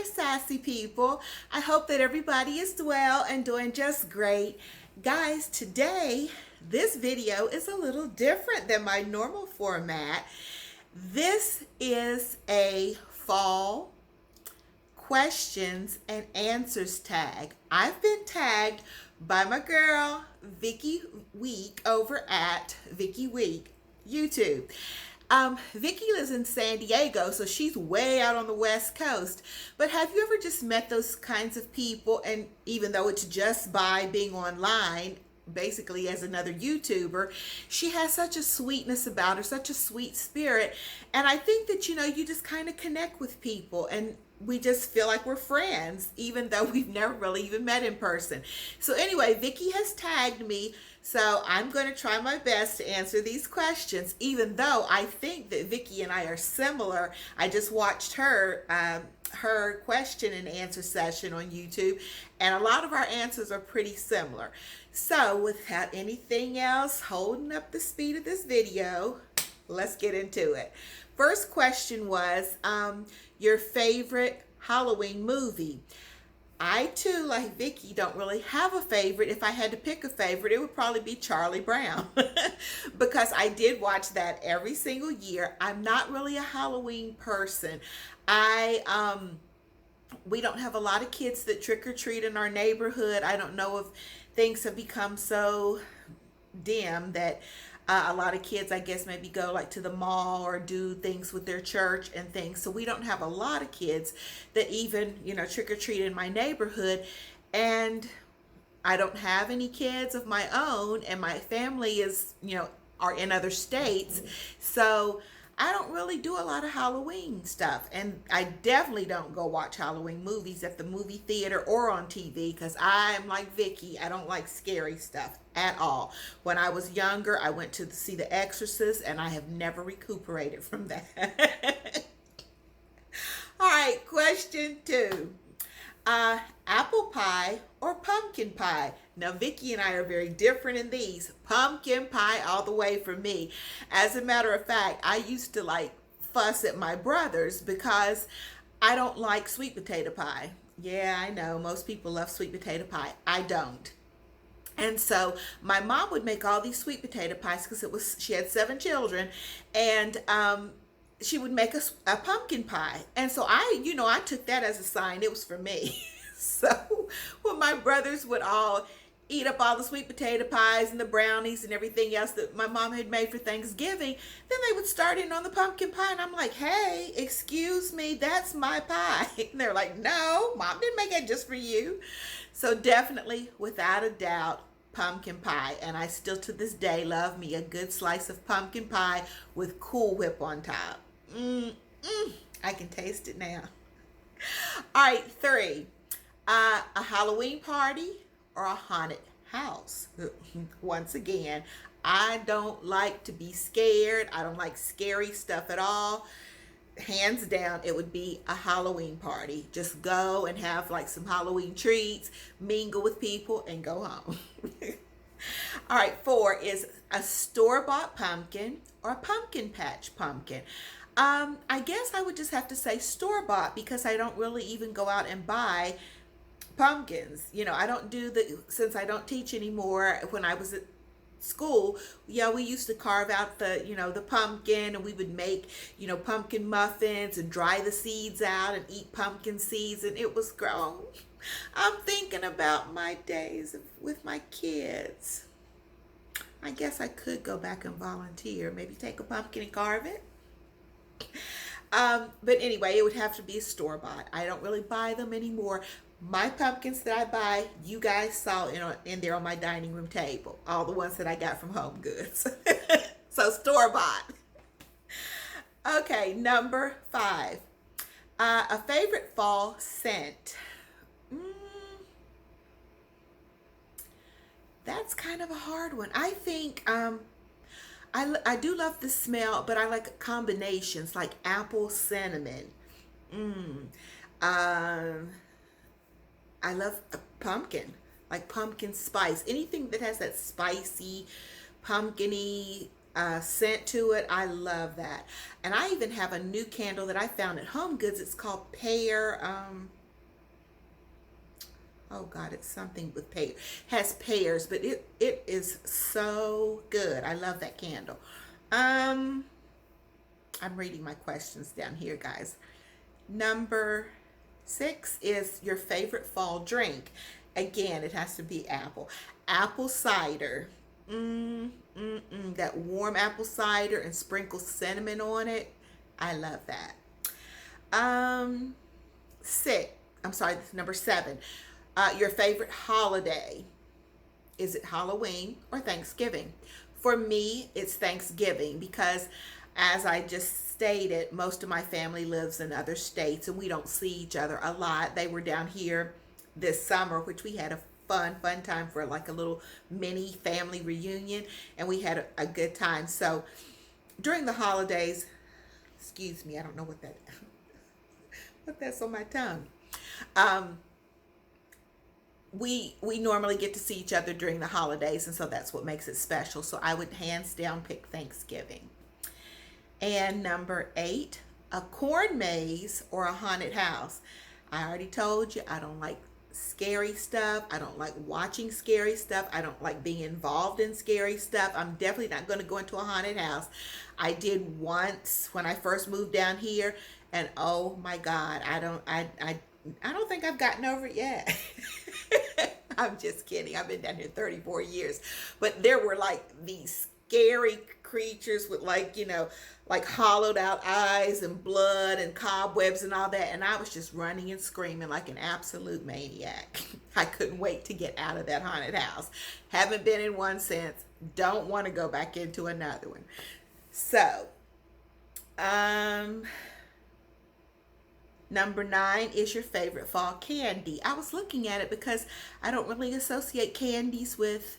Sassy People. I hope that everybody is well and doing just great. Guys, today this video is a little different than my normal format. This is a fall questions and answers tag. I've been tagged by my girl Vicki Wiik over at Vicki Wiik YouTube. Vicki lives in San Diego, so she's way out on the West Coast. But have you ever just met those kinds of people, and even though it's just by being online, basically as another YouTuber, she has such a sweetness about her, such a sweet spirit. And I think that, you just kind of connect with people and we just feel like we're friends, even though we've never really even met in person. So anyway, Vicki has tagged me, so I'm going to try my best to answer these questions, even though I think that Vicki and I are similar. I just watched her question and answer session on YouTube, and a lot of our answers are pretty similar. So without anything else holding up the speed of this video, let's get into it. First question was your favorite Halloween movie. I too, like Vicki, don't really have a favorite. If I had to pick a favorite, it would probably be Charlie Brown because I did watch that every single year. I'm not really a Halloween person. We don't have a lot of kids that trick or treat in our neighborhood. I don't know if things have become so dim that a lot of kids, I guess, maybe go like to the mall or do things with their church and things. So we don't have a lot of kids that even, trick or treat in my neighborhood. And I don't have any kids of my own, and my family is, are in other states. So I don't really do a lot of Halloween stuff, and I definitely don't go watch Halloween movies at the movie theater or on TV because I'm like Vicki. I don't like scary stuff at all. When I was younger, I went to see The Exorcist, and I have never recuperated from that. All right, question 2. Apple pie or pumpkin pie? Now, Vicki and I are very different in these. Pumpkin pie all the way for me. As a matter of fact, I used to fuss at my brothers because I don't like sweet potato pie. Yeah, I know most people love sweet potato pie. I don't. And so my mom would make all these sweet potato pies because she had 7 children, and she would make a pumpkin pie. And so I took that as a sign it was for me. So when my brothers would all eat up all the sweet potato pies and the brownies and everything else that my mom had made for Thanksgiving, then they would start in on the pumpkin pie. And I'm like, hey, excuse me, that's my pie. And they're like, no, Mom didn't make it just for you. So definitely, without a doubt, pumpkin pie. And I still to this day love me a good slice of pumpkin pie with Cool Whip on top. I can taste it now. All right, 3. A Halloween party or a haunted house? Once again, I don't like to be scared. I don't like scary stuff at all. Hands down, it would be a Halloween party. Just go and have some Halloween treats, mingle with people, and go home. All right, 4 is a store-bought pumpkin or a pumpkin patch pumpkin. I guess I would just have to say store-bought because I don't really even go out and buy pumpkins. I don't do since I don't teach anymore. When I was at school, we used to carve out the pumpkin, and we would make, pumpkin muffins and dry the seeds out and eat pumpkin seeds, and it was grown. I'm thinking about my days with my kids. I guess I could go back and volunteer, maybe take a pumpkin and carve it. But anyway, it would have to be a store-bought. I don't really buy them anymore. My pumpkins that I buy, you guys saw in there on my dining room table. All the ones that I got from Home Goods. So store-bought. Okay, number 5. A favorite fall scent. That's kind of a hard one. I think I do love the smell, but I like combinations like apple cinnamon. I love a pumpkin, like pumpkin spice. Anything that has that spicy, pumpkin-y scent to it, I love that. And I even have a new candle that I found at Home Goods. It's called pear. Oh God, it's something with pear. Has pears, but it is so good. I love that candle. Um, I'm reading my questions down here, guys. Number 6 is your favorite fall drink. Again, it has to be apple. Apple cider. That warm apple cider and sprinkle cinnamon on it. I love that. Um, Six. I'm sorry, number 7. Your favorite holiday. Is it Halloween or Thanksgiving? For me, it's Thanksgiving because, as I just stated, most of my family lives in other states and we don't see each other a lot. They were down here this summer, which we had a fun time for like a little mini family reunion, and we had a good time. So during the holidays, excuse me, I don't know what that's on my tongue. Um, we normally get to see each other during the holidays, and so that's what makes it special. So I would hands down pick Thanksgiving. And number 8, a corn maze or a haunted house. I already told you I don't like scary stuff. I don't like watching scary stuff. I don't like being involved in scary stuff. I'm definitely not going to go into a haunted house. I did once when I first moved down here, and oh my God, I don't think I've gotten over it yet. I'm just kidding. I've been down here 34 years. But there were like these scary creatures with like hollowed out eyes and blood and cobwebs and all that. And I was just running and screaming like an absolute maniac. I couldn't wait to get out of that haunted house. Haven't been in one since. Don't want to go back into another one. So, number 9 is your favorite fall candy. I was looking at it because I don't really associate candies with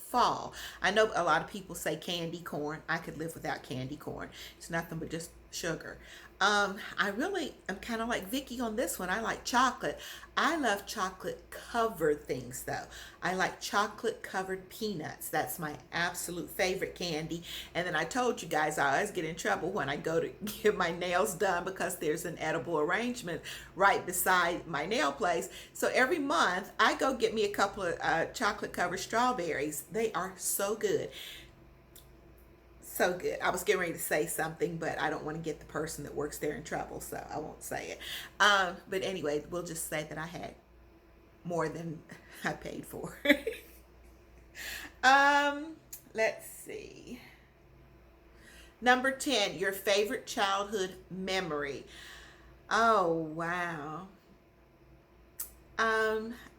fall. I know a lot of people say candy corn. I could live without candy corn. It's nothing but just sugar. I really am kind of like Vicky on this one. I like chocolate. I love chocolate covered things though. I like chocolate covered peanuts. That's my absolute favorite candy. And then I told you guys I always get in trouble when I go to get my nails done because there's an edible arrangement right beside my nail place. So every month I go get me a couple of chocolate covered strawberries. They are so good. So good. I was getting ready to say something, but I don't want to get the person that works there in trouble, so I won't say it. But anyway, we'll just say that I had more than I paid for. Let's see. Number 10, your favorite childhood memory. Oh, wow.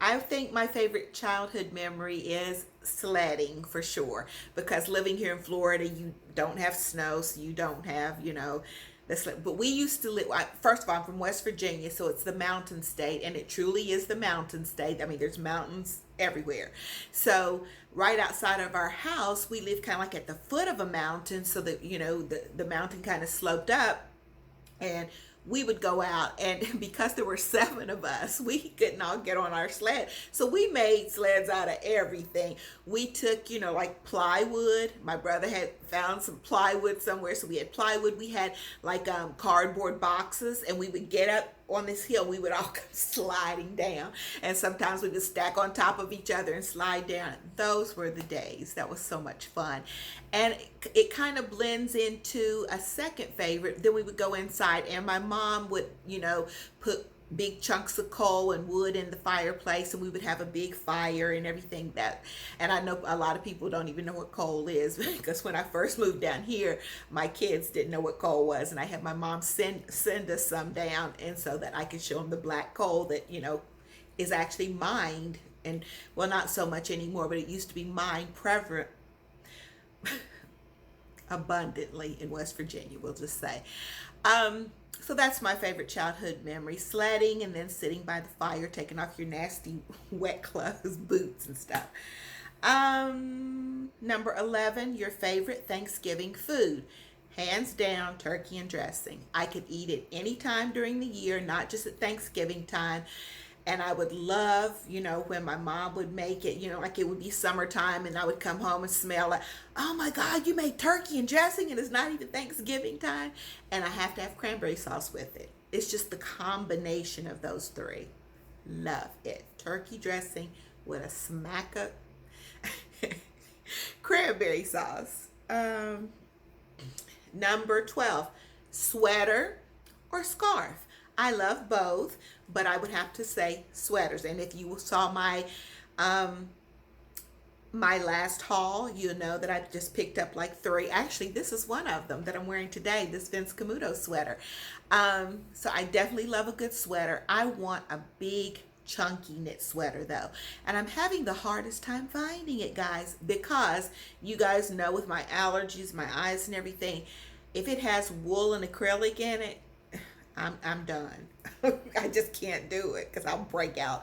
I think my favorite childhood memory is sledding for sure, because living here in Florida, you don't have snow, so you don't have, the sled. But we used to live, first of all, I'm from West Virginia, so it's the mountain state, and it truly is the mountain state. I mean, there's mountains everywhere. So right outside of our house, we live kind of like at the foot of a mountain, so that, the mountain kind of sloped up, and we would go out, and because there were 7 of us, we couldn't all get on our sled. So we made sleds out of everything. We took, like plywood. My brother had found some plywood somewhere. So we had plywood. We had like cardboard boxes, and we would get up on this hill. We would all come sliding down. And sometimes we would stack on top of each other and slide down. Those were the days. That was so much fun. And it kind of blends into a second favorite. Then we would go inside, and my mom would, put big chunks of coal and wood in the fireplace, and we would have a big fire and everything and I know a lot of people don't even know what coal is, because when I first moved down here, my kids didn't know what coal was, and I had my mom send us some down, and so that I could show them the black coal that, is actually mined, and well, not so much anymore, but it used to be mined prevalent abundantly in West Virginia, we'll just say. So that's my favorite childhood memory, sledding, and then sitting by the fire, taking off your nasty wet clothes, boots and stuff. Number 11, your favorite Thanksgiving food. Hands down, turkey and dressing. I could eat it any time during the year, not just at Thanksgiving time. And I would love, when my mom would make it, like it would be summertime, and I would come home and smell like, oh my God, you made turkey and dressing and it's not even Thanksgiving time. And I have to have cranberry sauce with it. It's just the combination of those 3. Love it. Turkey dressing with a smack of cranberry sauce. Number 12, sweater or scarf. I love both, but I would have to say sweaters. And if you saw um, my last haul, you know that I just picked up like three. Actually, this is one of them that I'm wearing today, this Vince Camuto sweater. So I definitely love a good sweater. I want a big chunky knit sweater though, and I'm having the hardest time finding it, guys, because you guys know with my allergies, my eyes and everything, if it has wool and acrylic in it, I'm done. I just can't do it because I'll break out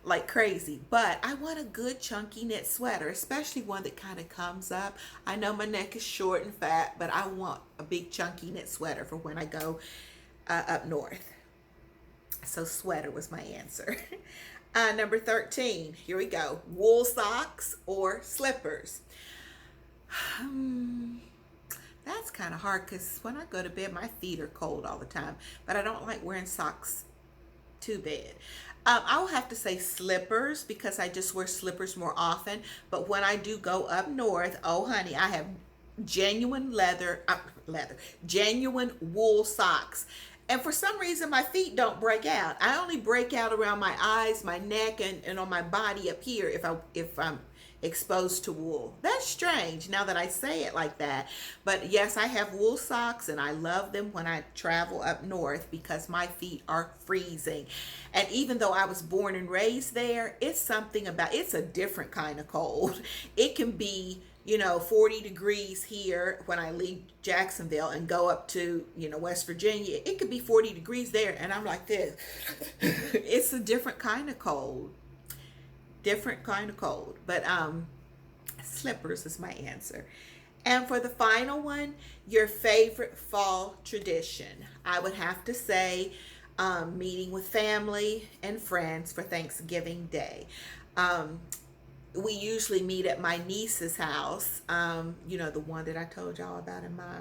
like crazy. But I want a good chunky knit sweater, especially one that kind of comes up. I know my neck is short and fat, but I want a big chunky knit sweater for when I go up north. So sweater was my answer. Number 13, here we go. Wool socks or slippers. That's kind of hard because when I go to bed, my feet are cold all the time. But I don't like wearing socks to bed. I will have to say slippers because I just wear slippers more often. But when I do go up north, oh honey, I have genuine genuine wool socks. And for some reason, my feet don't break out. I only break out around my eyes, my neck, and on my body up here if I'm exposed to wool. That's strange now that I say it like that. But yes, I have wool socks and I love them when I travel up north because my feet are freezing. And even though I was born and raised there, it's something about, it's a different kind of cold. It can be, 40 degrees here when I leave Jacksonville and go up to, West Virginia. It could be 40 degrees there and I'm like this. It's a different kind of cold. But slippers is my answer. And for the final one, your favorite fall tradition. I would have to say meeting with family and friends for Thanksgiving Day. We usually meet at my niece's house, the one that I told y'all about in my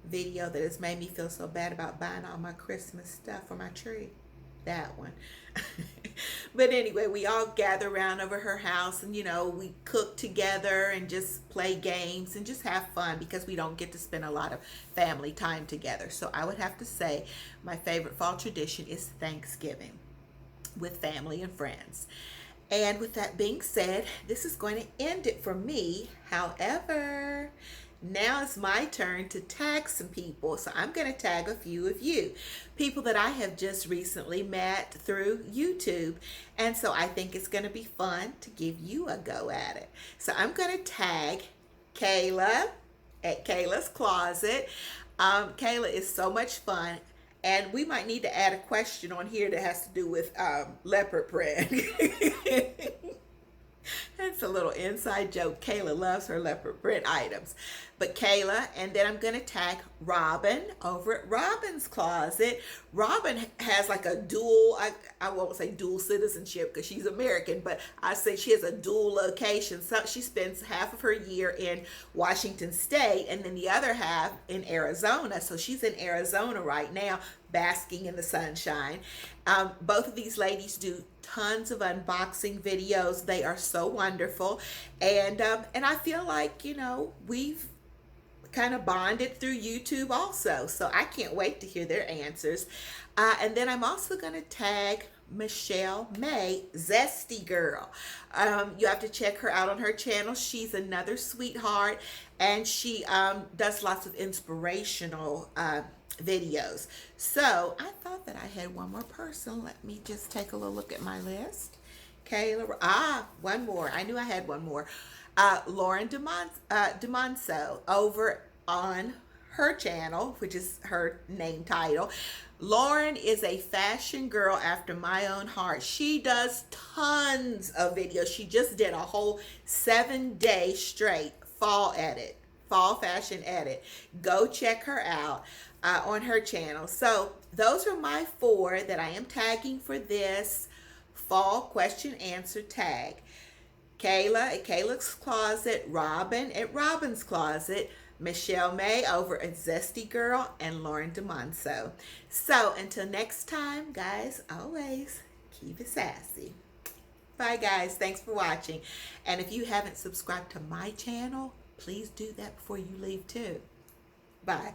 video that has made me feel so bad about buying all my Christmas stuff for my tree. That one. But anyway, we all gather around over her house and, we cook together and just play games and just have fun because we don't get to spend a lot of family time together. So I would have to say my favorite fall tradition is Thanksgiving with family and friends. And with that being said, this is going to end it for me. However, now it's my turn to tag some people. So I'm going to tag a few of you. People that I have just recently met through YouTube. And so I think it's going to be fun to give you a go at it. So I'm going to tag Kayla at Kayla's Closet. Kayla is so much fun. And we might need to add a question on here that has to do with leopard print. That's a little inside joke. Kayla loves her leopard print items. But Kayla, and then I'm going to tag Robin over at Robin's Closet. Robin has like a dual, I won't say dual citizenship because she's American, but I say she has a dual location. So she spends half of her year in Washington State and then the other half in Arizona. So she's in Arizona right now, basking in the sunshine. Both of these ladies do tons of unboxing videos. They are so wonderful. And I feel like, we've kind of bonded through YouTube also. So I can't wait to hear their answers. And then I'm also going to tag Michelle May, Zesty Girl. You have to check her out on her channel. She's another sweetheart. And she does lots of inspirational videos. So I thought that I had one more person. Let me just take a little look at my list. Kayla, one more. I knew I had one more. Lauren DeMonso over on her channel, which is her name title. Lauren is a fashion girl after my own heart. She does tons of videos. She just did a whole 7-day straight fall fashion edit. Go check her out on her channel. So those are my 4 that I am tagging for this fall question answer tag. Kayla at Kayla's Closet, Robin at Robin's Closet, Michelle May over at Zesty Girl, and Lauren DeMonso. So until next time, guys, always keep it sassy. Bye, guys. Thanks for watching. And if you haven't subscribed to my channel, please do that before you leave, too. Bye.